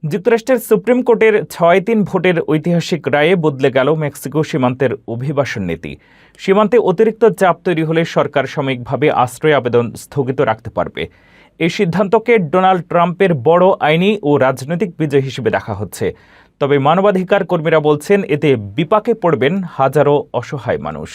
যুক্তরাষ্ট্রের সুপ্রিম কোর্টের ৬-৩ ভোটের ঐতিহাসিক রায়ে বদলে গেল মেক্সিকো সীমান্তের অভিবাসন নীতি। সীমান্তে অতিরিক্ত চাপ তৈরি হলে সরকার সাময়িকভাবে আশ্রয় আবেদন স্থগিত রাখতে পারবে। এই সিদ্ধান্তকে ডোনাল্ড ট্রাম্পের বড় আইনি ও রাজনৈতিক বিজয় হিসেবে দেখা হচ্ছে। তবে মানবাধিকার কর্মীরা বলছেন, এতে বিপাকে পড়বেন হাজারো অসহায় মানুষ।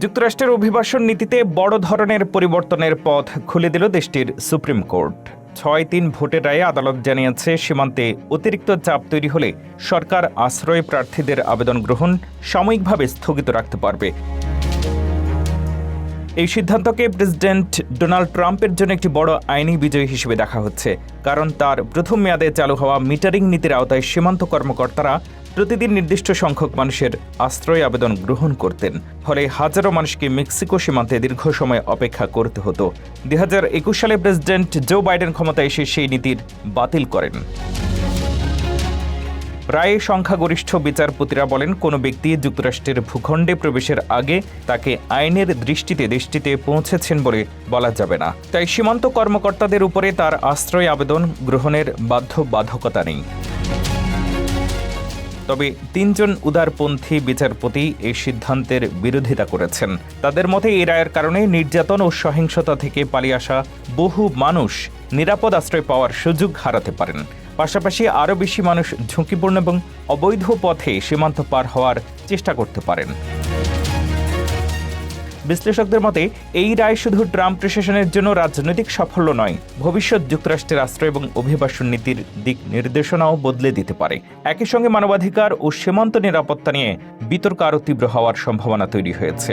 যুক্তরাষ্ট্রের অভিবাসন নীতিতে বড় ধরনের পরিবর্তনের পথ খুলে দিল দেশটির সুপ্রিম কোর্ট। ৬-৩ ভোটের রায়ে আদালত জানিয়েছে, সীমান্তে অতিরিক্ত চাপ তৈরি হলে সরকার আশ্রয় প্রার্থীদের আবেদন গ্রহণ সাময়িকভাবে স্থগিত রাখতে পারবে। এই সিদ্ধান্তকে প্রেসিডেন্ট ডোনাল্ড ট্রাম্পের জন্য একটি বড় আইনি বিজয় হিসেবে দেখা হচ্ছে, কারণ তার প্রথম মেয়াদে চালু হওয়া মিটারিং নীতির আওতায় সীমান্ত কর্মকর্তারা প্রতিদিন নির্দিষ্ট সংখ্যক মানুষের আশ্রয় আবেদন গ্রহণ করতেন। ফলে হাজারো মানুষকে মেক্সিকো সীমান্তে দীর্ঘ সময় অপেক্ষা করতে হতো। ২০২১ সালে প্রেসিডেন্ট জো বাইডেন ক্ষমতায় এসে সেই নীতির বাতিল করেন। রায়ে সংখ্যাগরিষ্ঠ বিচারপতিরা বলেন, কোনো ব্যক্তি যুক্তরাষ্ট্রের ভূখণ্ডে প্রবেশের আগে তাকে আইনের দৃষ্টিতে দেশটিতে পৌঁছেছেন বলে বলা যাবে না। তাই সীমান্ত কর্মকর্তাদের উপরে তার আশ্রয় আবেদন গ্রহণের বাধ্যবাধকতা নেই। তবে ৩ জন উদারপন্থী বিচারপতি এই সিদ্ধান্তের বিরোধিতা করেছেন। তাদের মতে, এই রায়ের কারণে নির্যাতন ও সহিংসতা থেকে পালিয়ে আসা বহু মানুষ নিরাপদ আশ্রয় পাওয়ার সুযোগ হারাতে পারেন। পাশাপাশি আরও বেশি মানুষ ঝুঁকিপূর্ণ এবং অবৈধ পথে সীমান্ত পার হওয়ার চেষ্টা করতে পারেন। বিশ্লেষকদের মতে, এই রায় শুধু ট্রাম্প প্রশাসনের জন্য রাজনৈতিক সাফল্য নয়, ভবিষ্যৎ যুক্তরাষ্ট্রের আশ্রয় এবং অভিবাসন নীতির দিক নির্দেশনাও বদলে দিতে পারে। একই সঙ্গে মানবাধিকার ও সীমান্ত নিরাপত্তা নিয়ে বিতর্ক আরও তীব্র হওয়ার সম্ভাবনা তৈরি হয়েছে।